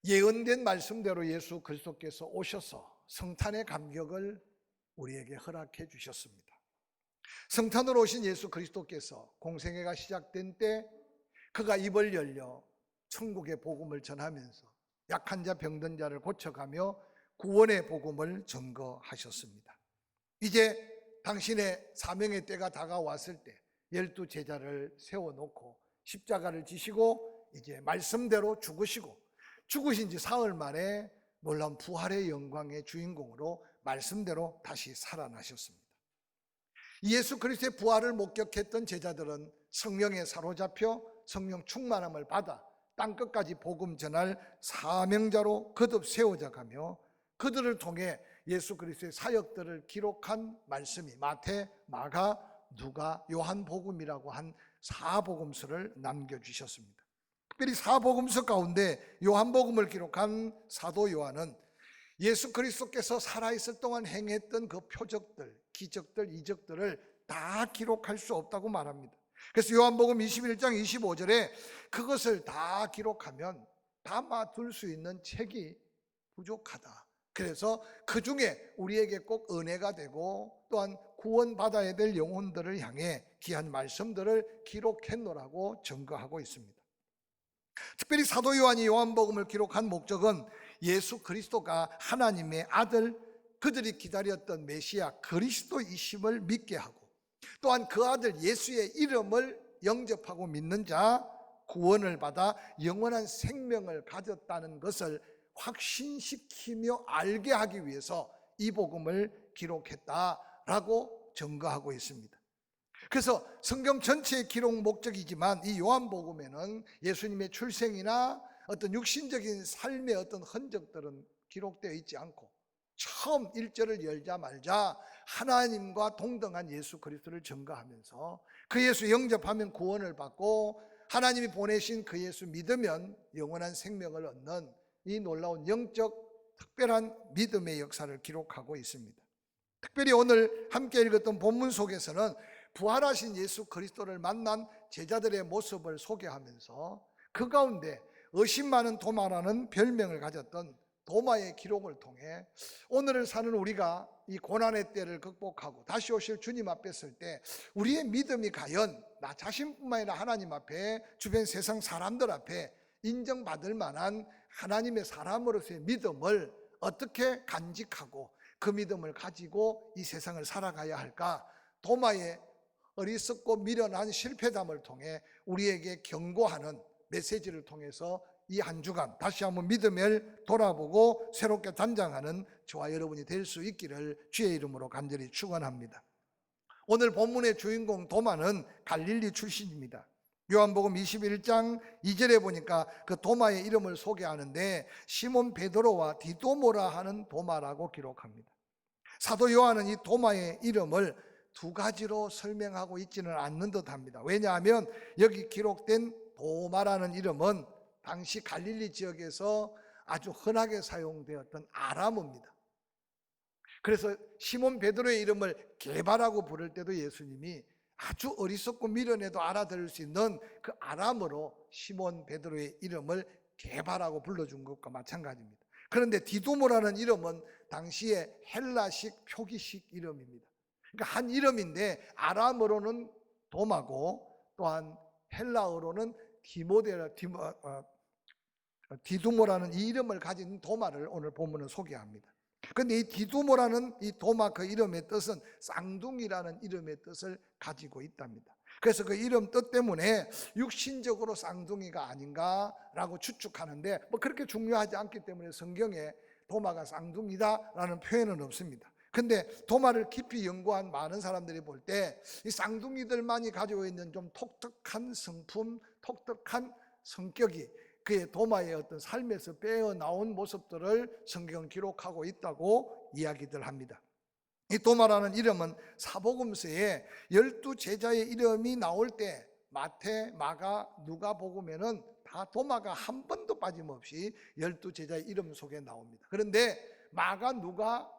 예언된 말씀대로 예수 그리스도께서 오셔서 성탄의 감격을 우리에게 허락해 주셨습니다. 성탄으로 오신 예수 그리스도께서 공생애가 시작된 때 그가 입을 열려 천국의 복음을 전하면서 약한 자 병든 자를 고쳐가며 구원의 복음을 전거하셨습니다. 이제 당신의 사명의 때가 다가왔을 때 12제자를 세워놓고 십자가를 지시고 이제 말씀대로 죽으신 지 사흘 만에 놀라운 부활의 영광의 주인공으로 말씀대로 다시 살아나셨습니다. 예수 그리스도의 부활을 목격했던 제자들은 성령에 사로잡혀 성령 충만함을 받아 땅끝까지 복음 전할 사명자로 거듭 세워져 가며 그들을 통해 예수 그리스도의 사역들을 기록한 말씀이 마태, 마가, 누가, 요한복음이라고 한 사복음서를 남겨주셨습니다. 특별히 사복음서 가운데 요한복음을 기록한 사도 요한은 예수 그리스도께서 살아있을 동안 행했던 그 표적들, 기적들, 이적들을 다 기록할 수 없다고 말합니다. 그래서 요한복음 21장 25절에 그것을 다 기록하면 담아둘 수 있는 책이 부족하다. 그래서 그 중에 우리에게 꼭 은혜가 되고 또한 구원받아야 될 영혼들을 향해 귀한 말씀들을 기록했노라고 증거하고 있습니다. 특별히 사도 요한이 요한복음을 기록한 목적은 예수 그리스도가 하나님의 아들, 그들이 기다렸던 메시아 그리스도이심을 믿게 하고 또한 그 아들 예수의 이름을 영접하고 믿는 자 구원을 받아 영원한 생명을 가졌다는 것을 확신시키며 알게 하기 위해서 이 복음을 기록했다라고 증거하고 있습니다. 그래서 성경 전체의 기록 목적이지만 이 요한복음에는 예수님의 출생이나 어떤 육신적인 삶의 어떤 흔적들은 기록되어 있지 않고 처음 1절을 열자마자 하나님과 동등한 예수 그리스도를 증거하면서 그 예수 영접하면 구원을 받고 하나님이 보내신 그 예수 믿으면 영원한 생명을 얻는 이 놀라운 영적 특별한 믿음의 역사를 기록하고 있습니다. 특별히 오늘 함께 읽었던 본문 속에서는 부활하신 예수 그리스도를 만난 제자들의 모습을 소개하면서 그 가운데 의심 많은 도마라는 별명을 가졌던 도마의 기록을 통해 오늘을 사는 우리가 이 고난의 때를 극복하고 다시 오실 주님 앞에 설 때 우리의 믿음이 과연 나 자신뿐만 아니라 하나님 앞에 주변 세상 사람들 앞에 인정받을 만한 하나님의 사람으로서의 믿음을 어떻게 간직하고 그 믿음을 가지고 이 세상을 살아가야 할까? 도마의 어리석고 미련한 실패담을 통해 우리에게 경고하는 메시지를 통해서 이 한 주간 다시 한번 믿음을 돌아보고 새롭게 단장하는 저와 여러분이 될 수 있기를 주의 이름으로 간절히 축원합니다. 오늘 본문의 주인공 도마는 갈릴리 출신입니다. 요한복음 21장 2절에 보니까 그 도마의 이름을 소개하는데 시몬 베드로와 디도모라 하는 도마라고 기록합니다. 사도 요한은 이 도마의 이름을 두 가지로 설명하고 있지는 않는 듯합니다. 왜냐하면 여기 기록된 도마라는 이름은 당시 갈릴리 지역에서 아주 흔하게 사용되었던 아람어입니다. 그래서 시몬 베드로의 이름을 게바라고 부를 때도 예수님이 아주 어리석고 미련해도 알아들을 수 있는 그 아람어로 시몬 베드로의 이름을 게바라고 불러준 것과 마찬가지입니다. 그런데 디도모라는 이름은 당시에 헬라식 표기식 이름입니다. 그러니까 한 이름인데 아람어로는 도마고 또한 헬라어로는 디두모라는 이 이름을 가진 도마를 오늘 본문은 소개합니다. 그런데 이 디두모라는 이 도마 그 이름의 뜻은 쌍둥이라는 이름의 뜻을 가지고 있답니다. 그래서 그 이름 뜻 때문에 육신적으로 쌍둥이가 아닌가라고 추측하는데 뭐 그렇게 중요하지 않기 때문에 성경에 도마가 쌍둥이다라는 표현은 없습니다. 근데 도마를 깊이 연구한 많은 사람들이 볼 때 이 쌍둥이들만이 가지고 있는 좀 독특한 성품, 독특한 성격이 그의 도마의 어떤 삶에서 빼어나온 모습들을 성경은 기록하고 있다고 이야기들 합니다. 이 도마라는 이름은 사복음서에 12제자의 이름이 나올 때 마태, 마가, 누가복음에는 다 도마가 한 번도 빠짐없이 12제자의 이름 속에 나옵니다. 그런데 마가, 누가,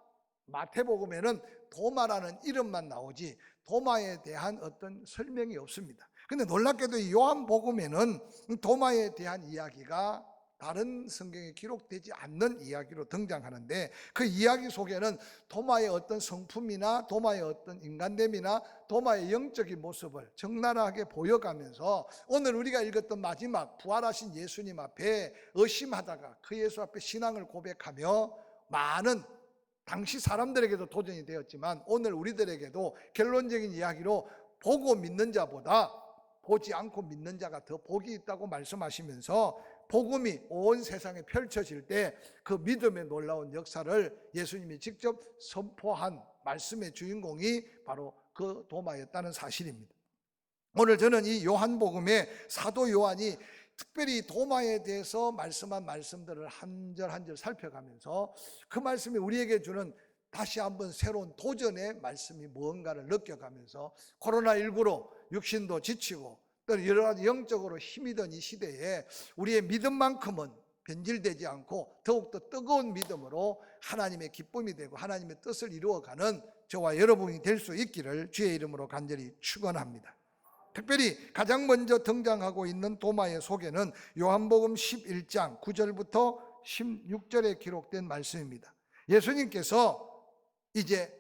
마태복음에는 도마라는 이름만 나오지 도마에 대한 어떤 설명이 없습니다. 근데 놀랍게도 이 요한복음에는 도마에 대한 이야기가 다른 성경에 기록되지 않는 이야기로 등장하는데, 그 이야기 속에는 도마의 어떤 성품이나 도마의 어떤 인간됨이나 도마의 영적인 모습을 적나라하게 보여가면서 오늘 우리가 읽었던 마지막 부활하신 예수님 앞에 의심하다가 그 예수 앞에 신앙을 고백하며 많은 당시 사람들에게도 도전이 되었지만 오늘 우리들에게도 결론적인 이야기로 보고 믿는 자보다 보지 않고 믿는 자가 더 복이 있다고 말씀하시면서 복음이 온 세상에 펼쳐질 때 그 믿음의 놀라운 역사를 예수님이 직접 선포한 말씀의 주인공이 바로 그 도마였다는 사실입니다. 오늘 저는 이 요한복음의 사도 요한이 특별히 도마에 대해서 말씀한 말씀들을 한 절 한 절 살펴가면서 그 말씀이 우리에게 주는 다시 한번 새로운 도전의 말씀이 무언가를 느껴가면서 코로나19로 육신도 지치고 또 여러 가지 영적으로 힘이 든 이 시대에 우리의 믿음만큼은 변질되지 않고 더욱더 뜨거운 믿음으로 하나님의 기쁨이 되고 하나님의 뜻을 이루어가는 저와 여러분이 될 수 있기를 주의 이름으로 간절히 축원합니다. 특별히 가장 먼저 등장하고 있는 도마의 소개는 요한복음 11장 9절부터 16절에 기록된 말씀입니다. 예수님께서 이제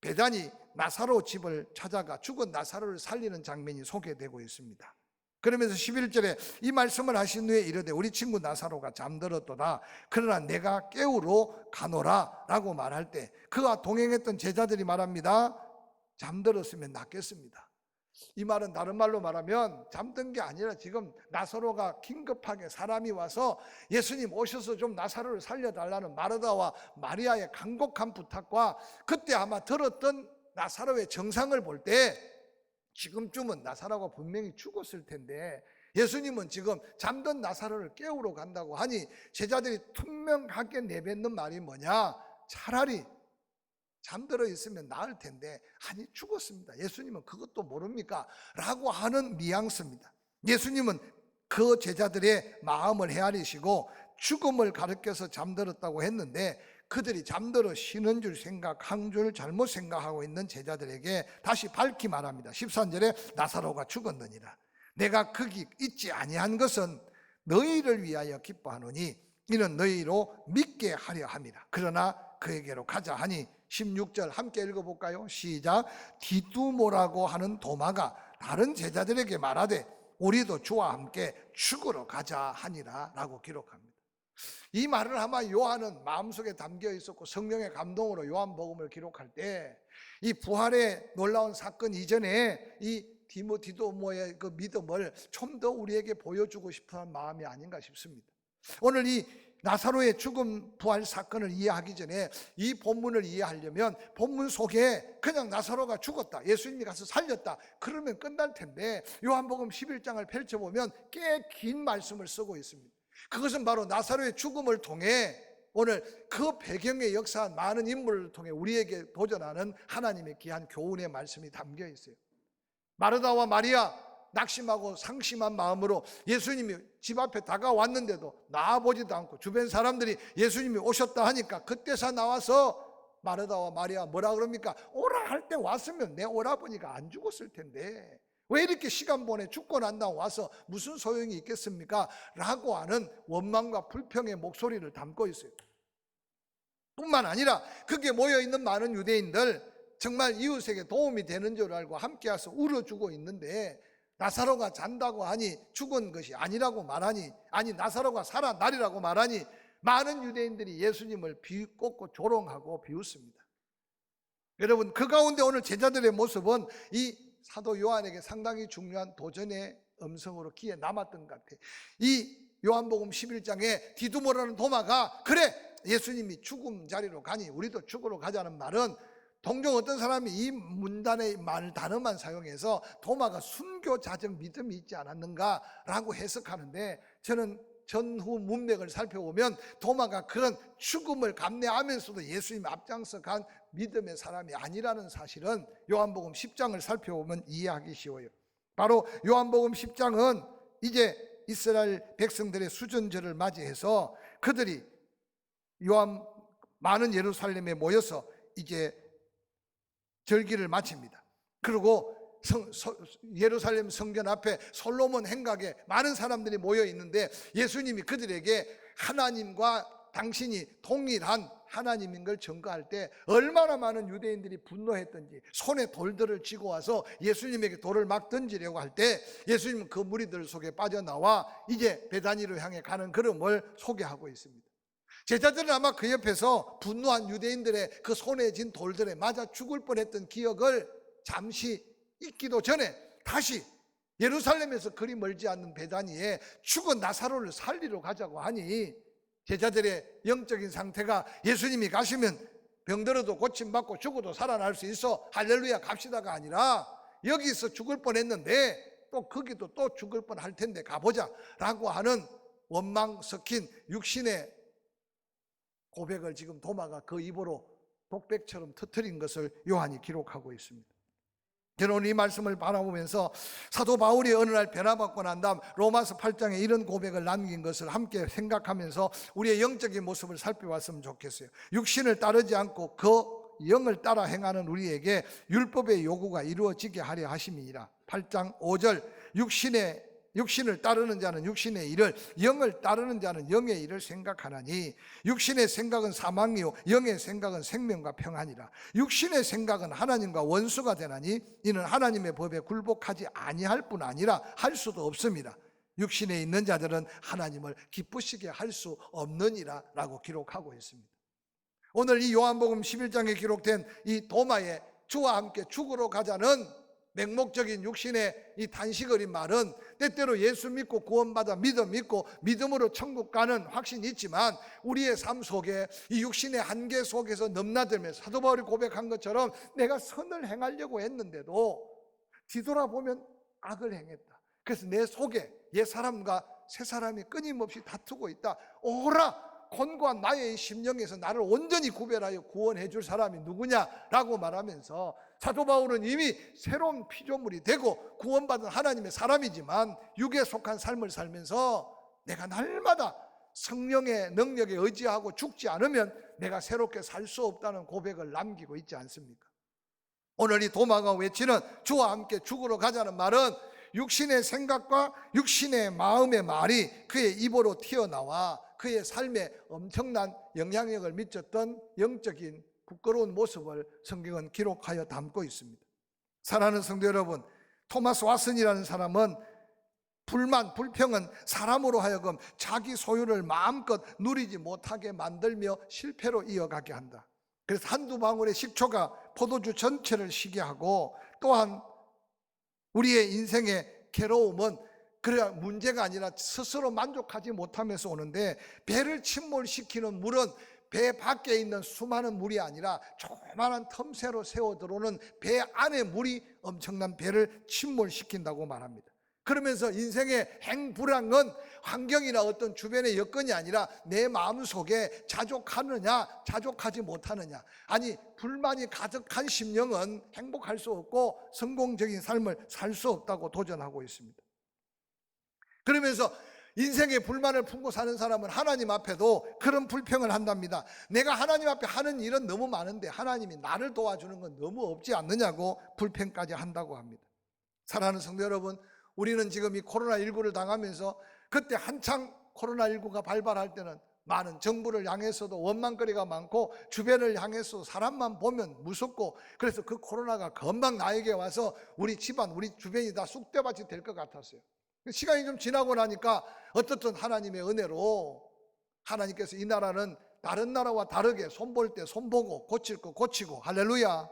베다니 나사로 집을 찾아가 죽은 나사로를 살리는 장면이 소개되고 있습니다. 그러면서 11절에 이 말씀을 하신 후에 이르되 우리 친구 나사로가 잠들었도다. 그러나 내가 깨우러 가노라 라고 말할 때 그와 동행했던 제자들이 말합니다. 잠들었으면 낫겠습니다. 이 말은 다른 말로 말하면 잠든 게 아니라 지금 나사로가 긴급하게 사람이 와서 예수님 오셔서 좀 나사로를 살려달라는 마르다와 마리아의 간곡한 부탁과 그때 아마 들었던 나사로의 정상을 볼 때 지금쯤은 나사로가 분명히 죽었을 텐데 예수님은 지금 잠든 나사로를 깨우러 간다고 하니 제자들이 투명하게 내뱉는 말이 뭐냐? 차라리 잠들어 있으면 나을 텐데 아니 죽었습니다. 예수님은 그것도 모릅니까? 라고 하는 뉘앙스입니다. 예수님은 그 제자들의 마음을 헤아리시고 죽음을 가르쳐서 잠들었다고 했는데 그들이 잠들어 쉬는 줄 생각한 줄 잘못 생각하고 있는 제자들에게 다시 밝히 말합니다. 13절에 나사로가 죽었느니라. 내가 거기 있지 아니한 것은 너희를 위하여 기뻐하노니 이는 너희로 믿게 하려 함이라. 그러나 그에게로 가자 하니 16절 함께 읽어볼까요? 시작. 디두모라고 하는 도마가 다른 제자들에게 말하되 우리도 주와 함께 죽으러 가자 하니라 라고 기록합니다. 이 말을 아마 요한은 마음속에 담겨 있었고 성령의 감동으로 요한복음을 기록할 때 이 부활의 놀라운 사건 이전에 이 디두모의 그 믿음을 좀 더 우리에게 보여주고 싶은 마음이 아닌가 싶습니다. 오늘 이 나사로의 죽음 부활 사건을 이해하기 전에 이 본문을 이해하려면 본문 속에 그냥 나사로가 죽었다, 예수님이 가서 살렸다 그러면 끝날 텐데 요한복음 11장을 펼쳐보면 꽤 긴 말씀을 쓰고 있습니다. 그것은 바로 나사로의 죽음을 통해 오늘 그 배경에 역사한 많은 인물을 통해 우리에게 도전하는 하나님의 귀한 교훈의 말씀이 담겨 있어요. 마르다와 마리아 낙심하고 상심한 마음으로 예수님이 집 앞에 다가왔는데도 나와보지도 않고 주변 사람들이 예수님이 오셨다 하니까 그때서 나와서 마르다와 마리아 뭐라 그럽니까? 오라 할 때 왔으면 내 오라버니가 안 죽었을 텐데 왜 이렇게 시간 보내 죽고 난 다음 와서 무슨 소용이 있겠습니까? 라고 하는 원망과 불평의 목소리를 담고 있어요. 뿐만 아니라 거기에 모여있는 많은 유대인들 정말 이웃에게 도움이 되는 줄 알고 함께 와서 울어주고 있는데 나사로가 잔다고 하니 죽은 것이 아니라고 말하니 아니 나사로가 살아나리라고 말하니 많은 유대인들이 예수님을 비웃고 조롱하고 비웃습니다. 여러분 그 가운데 오늘 제자들의 모습은 이 사도 요한에게 상당히 중요한 도전의 음성으로 귀에 남았던 것 같아요. 이 요한복음 11장에 디두모라는 도마가 그래 예수님이 죽음 자리로 가니 우리도 죽으러 가자는 말은 동종 어떤 사람이 이 문단의 말 단어만 사용해서 도마가 순교자적 믿음이 있지 않았는가라고 해석하는데 저는 전후 문맥을 살펴보면 도마가 그런 죽음을 감내하면서도 예수님 앞장서 간 믿음의 사람이 아니라는 사실은 요한복음 10장을 살펴보면 이해하기 쉬워요. 바로 요한복음 10장은 이제 이스라엘 백성들의 수전절을 맞이해서 그들이 많은 예루살렘에 모여서 이제 절기를 마칩니다. 그리고 예루살렘 성전 앞에 솔로몬 행각에 많은 사람들이 모여 있는데 예수님이 그들에게 하나님과 당신이 동일한 하나님인 걸 증거할 때 얼마나 많은 유대인들이 분노했던지 손에 돌들을 쥐고 와서 예수님에게 돌을 막 던지려고 할 때 예수님은 그 무리들 속에 빠져나와 이제 베다니로 향해 가는 걸음을 소개하고 있습니다. 제자들은 아마 그 옆에서 분노한 유대인들의 그 손에 쥔 돌들에 맞아 죽을 뻔했던 기억을 잠시 잊기도 전에 다시 예루살렘에서 그리 멀지 않는 베다니에 죽은 나사로를 살리러 가자고 하니 제자들의 영적인 상태가 예수님이 가시면 병들어도 고침받고 죽어도 살아날 수 있어 할렐루야 갑시다가 아니라 여기서 죽을 뻔했는데 또 거기도 또 죽을 뻔할 텐데 가보자 라고 하는 원망 섞인 육신의 고백을 지금 도마가 그 입으로 독백처럼 터뜨린 것을 요한이 기록하고 있습니다. 저는 오늘 이 말씀을 바라보면서 사도 바울이 어느 날 변화받고 난 다음 로마서 8장에 이런 고백을 남긴 것을 함께 생각하면서 우리의 영적인 모습을 살펴봤으면 좋겠어요. 육신을 따르지 않고 그 영을 따라 행하는 우리에게 율법의 요구가 이루어지게 하려 하심이니라. 8장 5절 육신을 따르는 자는 육신의 일을, 영을 따르는 자는 영의 일을 생각하나니 육신의 생각은 사망이요 영의 생각은 생명과 평안이라. 육신의 생각은 하나님과 원수가 되나니 이는 하나님의 법에 굴복하지 아니할 뿐 아니라 할 수도 없습니다. 육신에 있는 자들은 하나님을 기쁘시게 할 수 없느니라 라고 기록하고 있습니다. 오늘 이 요한복음 11장에 기록된 이 도마의 주와 함께 죽으러 가자는 맹목적인 육신의 이 단식 어린 말은 때때로 예수 믿고 구원받아 믿음 있고 믿음으로 천국 가는 확신이 있지만 우리의 삶 속에 이 육신의 한계 속에서 넘나들면서 사도 바울이 고백한 것처럼 내가 선을 행하려고 했는데도 뒤돌아보면 악을 행했다. 그래서 내 속에 옛 사람과 새 사람이 끊임없이 다투고 있다. 오라 권고한 나의 심령에서 나를 온전히 구별하여 구원해 줄 사람이 누구냐라고 말하면서 사도 바울은 이미 새로운 피조물이 되고 구원받은 하나님의 사람이지만 육에 속한 삶을 살면서 내가 날마다 성령의 능력에 의지하고 죽지 않으면 내가 새롭게 살 수 없다는 고백을 남기고 있지 않습니까? 오늘 이 도마가 외치는 주와 함께 죽으러 가자는 말은 육신의 생각과 육신의 마음의 말이 그의 입으로 튀어나와 그의 삶에 엄청난 영향력을 미쳤던 영적인 부끄러운 모습을 성경은 기록하여 담고 있습니다. 사랑하는 성도 여러분, 토마스 왓슨이라는 사람은 불평은 사람으로 하여금 자기 소유를 마음껏 누리지 못하게 만들며 실패로 이어가게 한다. 그래서 한두 방울의 식초가 포도주 전체를 시게 하고 또한 우리의 인생의 괴로움은 그래야 문제가 아니라 스스로 만족하지 못하면서 오는데 배를 침몰시키는 물은 배 밖에 있는 수많은 물이 아니라 조그마한 틈새로 새어 들어오는 배 안에 물이 엄청난 배를 침몰시킨다고 말합니다. 그러면서 인생의 행불황은 환경이나 어떤 주변의 여건이 아니라 내 마음속에 자족하느냐 자족하지 못하느냐, 아니 불만이 가득한 심령은 행복할 수 없고 성공적인 삶을 살 수 없다고 도전하고 있습니다. 그러면서 인생의 불만을 품고 사는 사람은 하나님 앞에도 그런 불평을 한답니다. 내가 하나님 앞에 하는 일은 너무 많은데 하나님이 나를 도와주는 건 너무 없지 않느냐고 불평까지 한다고 합니다. 사랑하는 성도 여러분, 우리는 지금 이 코로나19를 당하면서 그때 한창 코로나19가 발발할 때는 많은 정부를 향해서도 원망거리가 많고 주변을 향해서 사람만 보면 무섭고 그래서 그 코로나가 금방 나에게 와서 우리 집안, 우리 주변이 다 쑥대밭이 될 것 같았어요. 시간이 좀 지나고 나니까 어떻든 하나님의 은혜로 하나님께서 이 나라는 다른 나라와 다르게 손볼 때 손보고 고칠 거 고치고 할렐루야.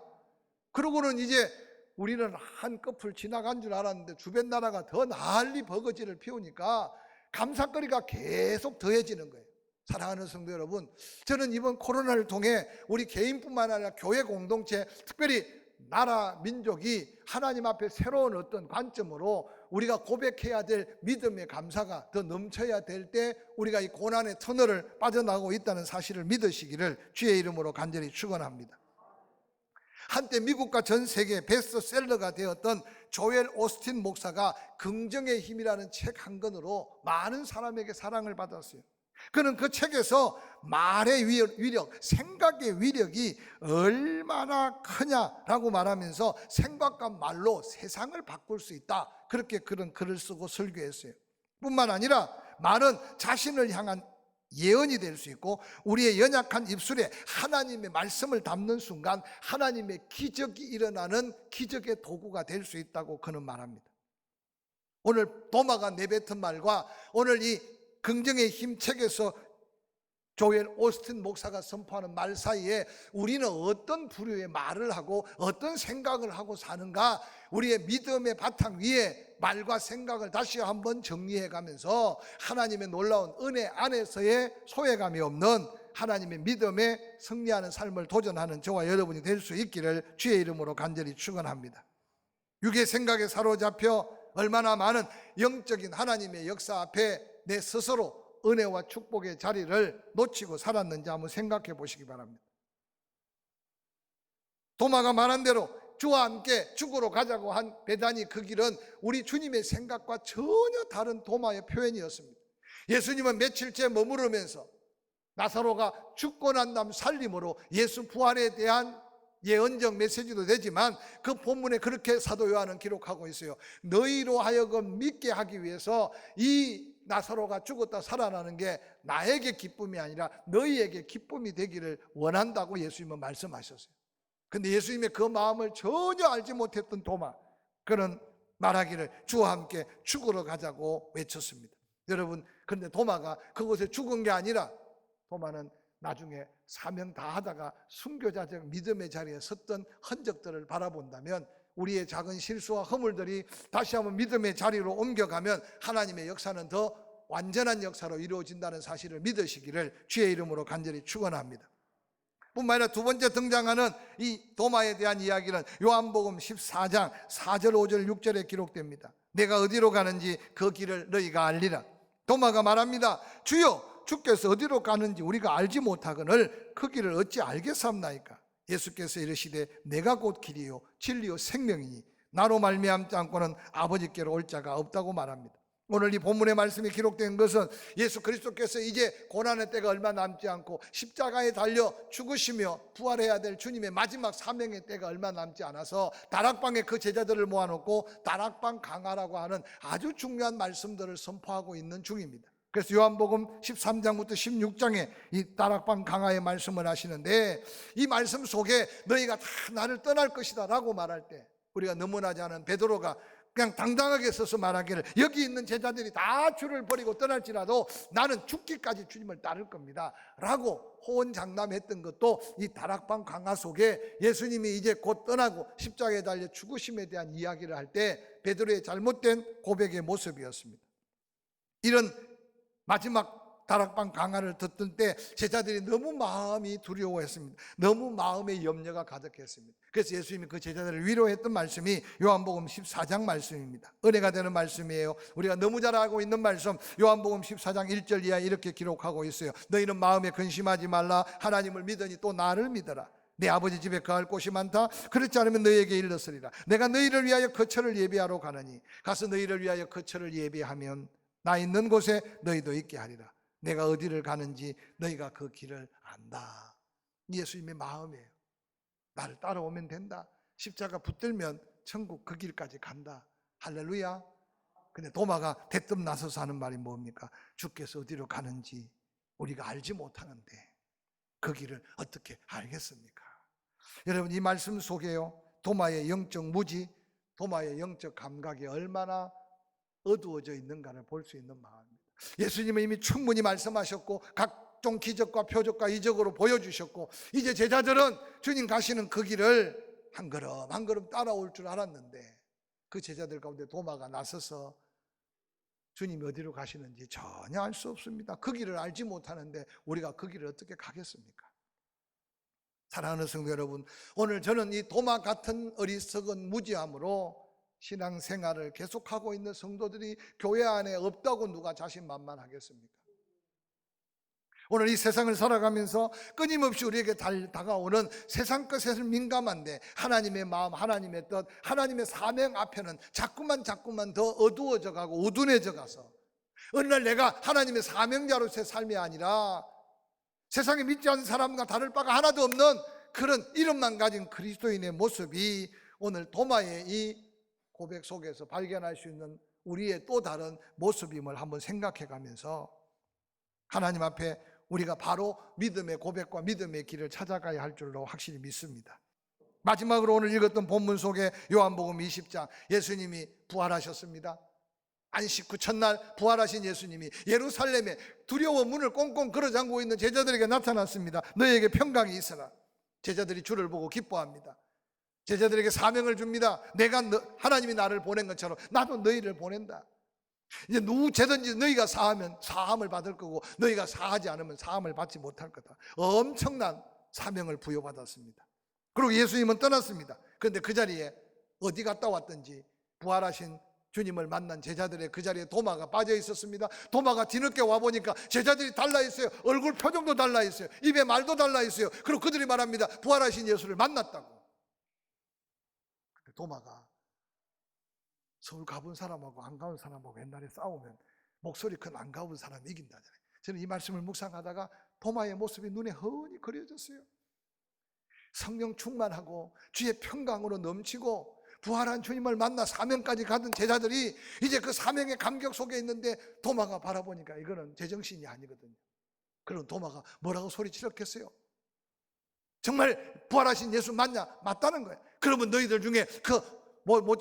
그러고는 이제 우리는 한꺼풀 지나간 줄 알았는데 주변 나라가 더 난리 버거지를 피우니까 감사거리가 계속 더해지는 거예요. 사랑하는 성도 여러분, 저는 이번 코로나를 통해 우리 개인뿐만 아니라 교회 공동체, 특별히 나라 민족이 하나님 앞에 새로운 어떤 관점으로 우리가 고백해야 될 믿음의 감사가 더 넘쳐야 될 때 우리가 이 고난의 터널을 빠져나가고 있다는 사실을 믿으시기를 주의 이름으로 간절히 축원합니다. 한때 미국과 전 세계 베스트셀러가 되었던 조엘 오스틴 목사가 긍정의 힘이라는 책 한 권으로 많은 사람에게 사랑을 받았어요. 그는 그 책에서 말의 위력, 생각의 위력이 얼마나 크냐라고 말하면서 생각과 말로 세상을 바꿀 수 있다, 그렇게 그런 글을 쓰고 설교했어요. 뿐만 아니라 말은 자신을 향한 예언이 될 수 있고, 우리의 연약한 입술에 하나님의 말씀을 담는 순간 하나님의 기적이 일어나는 기적의 도구가 될 수 있다고 그는 말합니다. 오늘 도마가 내뱉은 말과 오늘 이 긍정의 힘 책에서 조엘 오스틴 목사가 선포하는 말 사이에 우리는 어떤 부류의 말을 하고 어떤 생각을 하고 사는가, 우리의 믿음의 바탕 위에 말과 생각을 다시 한번 정리해 가면서 하나님의 놀라운 은혜 안에서의 소외감이 없는 하나님의 믿음에 승리하는 삶을 도전하는 저와 여러분이 될 수 있기를 주의 이름으로 간절히 축원합니다. 육의 생각에 사로잡혀 얼마나 많은 영적인 하나님의 역사 앞에 내 스스로 은혜와 축복의 자리를 놓치고 살았는지 한번 생각해 보시기 바랍니다. 도마가 말한 대로 주와 함께 죽으러 가자고 한 베다니 그 길은 우리 주님의 생각과 전혀 다른 도마의 표현이었습니다. 예수님은 며칠째 머무르면서 나사로가 죽고 난 다음 살림으로 예수 부활에 대한 예언적 메시지도 되지만 그 본문에 그렇게 사도 요한은 기록하고 있어요. 너희로 하여금 믿게 하기 위해서 이 나사로가 죽었다 살아나는 게 나에게 기쁨이 아니라 너희에게 기쁨이 되기를 원한다고 예수님은 말씀하셨어요. 근데 예수님의 그 마음을 전혀 알지 못했던 도마, 그는 말하기를 주와 함께 죽으러 가자고 외쳤습니다. 여러분, 그런데 도마가 그곳에 죽은 게 아니라 도마는 나중에 사명 다 하다가 순교자적 믿음의 자리에 섰던 흔적들을 바라본다면 우리의 작은 실수와 허물들이 다시 한번 믿음의 자리로 옮겨가면 하나님의 역사는 더 완전한 역사로 이루어진다는 사실을 믿으시기를 주의 이름으로 간절히 축원합니다. 뿐만 아니라 두 번째 등장하는 이 도마에 대한 이야기는 요한복음 14장 4절 5절 6절에 기록됩니다. 내가 어디로 가는지 그 길을 너희가 알리라. 도마가 말합니다. 주여, 주께서 어디로 가는지 우리가 알지 못하거늘 그 길을 어찌 알겠사옵나이까. 예수께서 이르시되 내가 곧 길이요 진리요 생명이니 나로 말미암지 않고는 아버지께로 올 자가 없다고 말합니다. 오늘 이 본문의 말씀이 기록된 것은 예수 그리스도께서 이제 고난의 때가 얼마 남지 않고 십자가에 달려 죽으시며 부활해야 될 주님의 마지막 사명의 때가 얼마 남지 않아서 다락방에 그 제자들을 모아놓고 다락방 강화라고 하는 아주 중요한 말씀들을 선포하고 있는 중입니다. 그래서 요한복음 13장부터 16장에 이 다락방 강화의 말씀을 하시는데, 이 말씀 속에 너희가 다 나를 떠날 것이다 라고 말할 때 우리가 너무나지 않은 베드로가 그냥 당당하게 서서 말하기를 여기 있는 제자들이 다 주를 버리고 떠날지라도 나는 죽기까지 주님을 따를 겁니다 라고 호언장담했던 것도 이 다락방 강화 속에 예수님이 이제 곧 떠나고 십자가에 달려 죽으심에 대한 이야기를 할 때 베드로의 잘못된 고백의 모습이었습니다. 이런 마지막 다락방 강화를 듣던 때 제자들이 너무 마음이 두려워했습니다. 너무 마음의 염려가 가득했습니다. 그래서 예수님이 그 제자들을 위로했던 말씀이 요한복음 14장 말씀입니다. 은혜가 되는 말씀이에요. 우리가 너무 잘 알고 있는 말씀, 요한복음 14장 1절 이하에 이렇게 기록하고 있어요. 너희는 마음에 근심하지 말라. 하나님을 믿으니 또 나를 믿어라. 내 아버지 집에 거할 곳이 많다. 그렇지 않으면 너희에게 일렀으리라. 내가 너희를 위하여 거처를 예비하러 가느니 가서 너희를 위하여 거처를 예비하면 나 있는 곳에 너희도 있게 하리라. 내가 어디를 가는지 너희가 그 길을 안다. 예수님의 마음이에요. 나를 따라오면 된다. 십자가 붙들면 천국 그 길까지 간다. 할렐루야. 근데 도마가 대뜸 나서서 하는 말이 뭡니까? 주께서 어디로 가는지 우리가 알지 못하는데 그 길을 어떻게 알겠습니까? 여러분, 이 말씀 속에요, 도마의 영적 무지, 도마의 영적 감각이 얼마나 어두워져 있는가를 볼 수 있는 마음입니다. 예수님은 이미 충분히 말씀하셨고 각종 기적과 표적과 이적으로 보여주셨고 이제 제자들은 주님 가시는 그 길을 한 걸음 한 걸음 따라올 줄 알았는데 그 제자들 가운데 도마가 나서서 주님이 어디로 가시는지 전혀 알 수 없습니다. 그 길을 알지 못하는데 우리가 그 길을 어떻게 가겠습니까? 사랑하는 성도 여러분, 오늘 저는 이 도마 같은 어리석은 무지함으로 신앙생활을 계속하고 있는 성도들이 교회 안에 없다고 누가 자신만만하겠습니까? 오늘 이 세상을 살아가면서 끊임없이 우리에게 다가오는 세상 것에는 민감한데 하나님의 마음, 하나님의 뜻, 하나님의 사명 앞에는 자꾸만 더 어두워져 가고 우둔해져 가서 어느 날 내가 하나님의 사명자로서의 삶이 아니라 세상에 믿지 않는 사람과 다를 바가 하나도 없는 그런 이름만 가진 그리스도인의 모습이 오늘 도마의 이 고백 속에서 발견할 수 있는 우리의 또 다른 모습임을 한번 생각해 가면서 하나님 앞에 우리가 바로 믿음의 고백과 믿음의 길을 찾아가야 할 줄로 확실히 믿습니다. 마지막으로 오늘 읽었던 본문 속에 요한복음 20장, 예수님이 부활하셨습니다. 안식 후 첫날 부활하신 예수님이 예루살렘에 두려워 문을 꽁꽁 걸어 잠그고 있는 제자들에게 나타났습니다. 너희에게 평강이 있으라. 제자들이 주를 보고 기뻐합니다. 제자들에게 사명을 줍니다. 하나님이 나를 보낸 것처럼 나도 너희를 보낸다. 이제 누구 죄든지 너희가 사하면 사함을 받을 거고 너희가 사하지 않으면 사함을 받지 못할 거다. 엄청난 사명을 부여받았습니다. 그리고 예수님은 떠났습니다. 그런데 그 자리에 어디 갔다 왔든지 부활하신 주님을 만난 제자들의 그 자리에 도마가 빠져 있었습니다. 도마가 뒤늦게 와보니까 제자들이 달라 있어요. 얼굴 표정도 달라 있어요. 입에 말도 달라 있어요. 그리고 그들이 말합니다. 부활하신 예수를 만났다고. 도마가 서울 가본 사람하고 안 가본 사람하고 옛날에 싸우면 목소리 큰 안 가본 사람이 이긴다잖아요. 저는 이 말씀을 묵상하다가 도마의 모습이 눈에 훤히 그려졌어요. 성령 충만하고 주의 평강으로 넘치고 부활한 주님을 만나 사명까지 가던 제자들이 이제 그 사명의 감격 속에 있는데 도마가 바라보니까 이거는 제정신이 아니거든요. 그럼 도마가 뭐라고 소리치렀겠어요? 정말 부활하신 예수 맞냐? 맞다는 거예요. 그러면 너희들 중에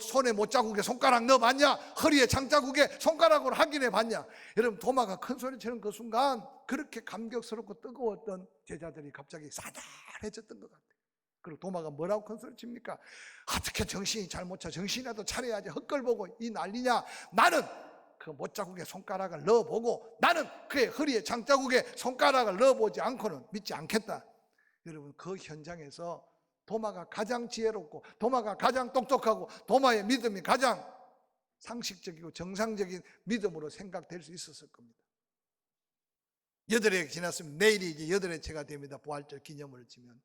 손에 못자국에 손가락 넣어 봤냐? 허리에 장자국에 손가락으로 확인해 봤냐? 여러분 도마가 큰 소리 치는 그 순간 그렇게 감격스럽고 뜨거웠던 제자들이 갑자기 사달해졌던 것 같아요. 그리고 도마가 뭐라고 큰 소리 칩니까? 어떻게 정신이 잘 못 차? 정신이라도 차려야지. 헛걸보고 이 난리냐? 나는 그 못자국에 손가락을 넣어보고 나는 그의 허리에 장자국에 손가락을 넣어보지 않고는 믿지 않겠다. 여러분 그 현장에서 도마가 가장 지혜롭고 도마가 가장 똑똑하고 도마의 믿음이 가장 상식적이고 정상적인 믿음으로 생각될 수 있었을 겁니다. 8해 지났으면 내일이 이제 8회째가 됩니다. 부활절 기념을 지면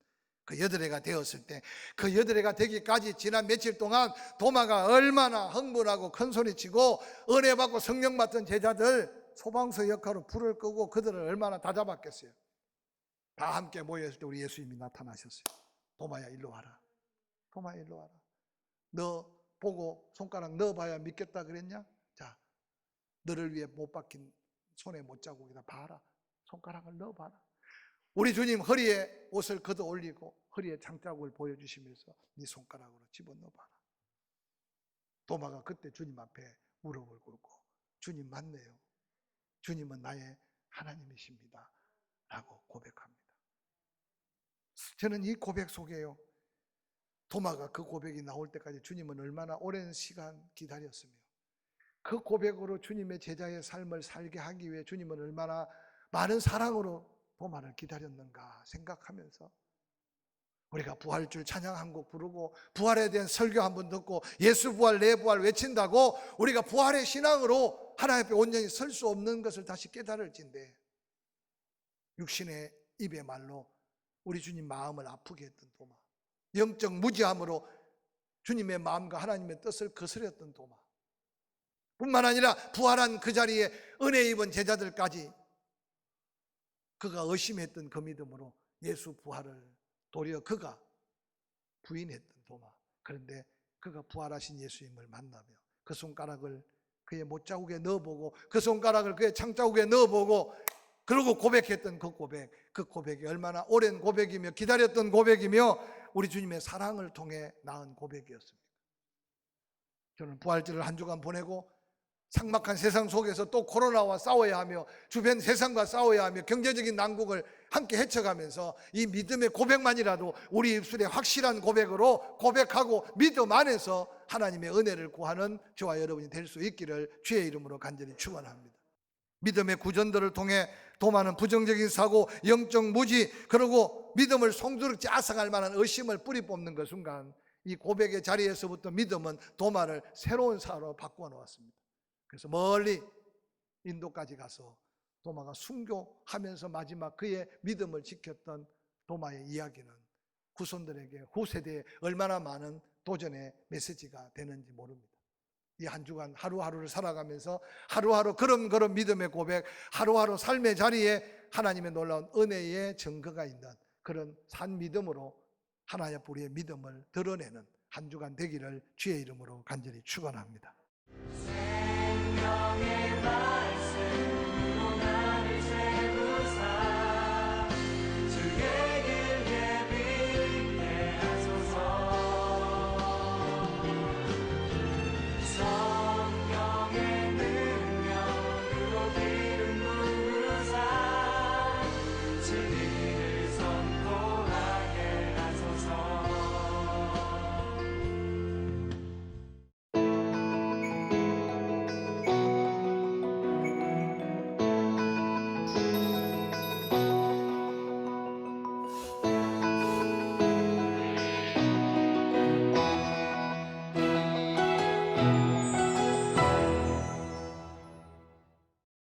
그 8해가 되었을 때 그 8해가 되기까지 지난 며칠 동안 도마가 얼마나 흥분하고 큰소리치고 은혜 받고 성령 받던 제자들 소방서 역할로 불을 끄고 그들을 얼마나 다잡았겠어요. 다 함께 모였을 때 우리 예수님이 나타나셨어요. 도마야 일로 와라. 도마야 일로 와라. 너 보고 손가락 넣어봐야 믿겠다 그랬냐? 자, 너를 위해 못 박힌 손에 못자국이다. 봐라. 손가락을 넣어봐라. 우리 주님 허리에 옷을 걷어 올리고 허리에 장자국을 보여주시면서 네 손가락으로 집어넣어봐라. 도마가 그때 주님 앞에 무릎을 꿇고 주님 맞네요. 주님은 나의 하나님이십니다. 라고 고백합니다. 저는 이 고백 속에요. 도마가 그 고백이 나올 때까지 주님은 얼마나 오랜 시간 기다렸으며 그 고백으로 주님의 제자의 삶을 살게 하기 위해 주님은 얼마나 많은 사랑으로 도마를 기다렸는가 생각하면서 우리가 부활줄 찬양 한 곡 부르고 부활에 대한 설교 한 번 듣고 예수 부활 내 부활 외친다고 우리가 부활의 신앙으로 하나님 앞에 온전히 설 수 없는 것을 다시 깨달을진데 육신의 입의 말로 우리 주님 마음을 아프게 했던 도마, 영적 무지함으로 주님의 마음과 하나님의 뜻을 거스렸던 도마, 뿐만 아니라 부활한 그 자리에 은혜 입은 제자들까지 그가 의심했던 그 믿음으로 예수 부활을 도리어 그가 부인했던 도마. 그런데 그가 부활하신 예수님을 만나며 그 손가락을 그의 못자국에 넣어보고 그 손가락을 그의 창자국에 넣어보고 그러고 고백했던 그 고백이 얼마나 오랜 고백이며 기다렸던 고백이며 우리 주님의 사랑을 통해 낳은 고백이었습니다. 저는 부활절을 한 주간 보내고 삭막한 세상 속에서 또 코로나와 싸워야 하며 주변 세상과 싸워야 하며 경제적인 난국을 함께 헤쳐가면서 이 믿음의 고백만이라도 우리 입술에 확실한 고백으로 고백하고 믿음 안에서 하나님의 은혜를 구하는 저와 여러분이 될 수 있기를 주의 이름으로 간절히 축원합니다. 믿음의 구전들을 통해 도마는 부정적인 사고, 영적 무지, 그리고 믿음을 송두리째 앗아갈 만한 의심을 뿌리 뽑는 그 순간 이 고백의 자리에서부터 믿음은 도마를 새로운 사로 바꾸어 놓았습니다. 그래서 멀리 인도까지 가서 도마가 순교하면서 마지막 그의 믿음을 지켰던 도마의 이야기는 후손들에게 후세대에 얼마나 많은 도전의 메시지가 되는지 모릅니다. 이 한 주간 하루하루를 살아가면서 하루하루 그런 믿음의 고백, 하루하루 삶의 자리에 하나님의 놀라운 은혜의 증거가 있는 그런 산 믿음으로 하나님 앞에 우리의 믿음을 드러내는 한 주간 되기를 주의 이름으로 간절히 축원합니다. 생명의 말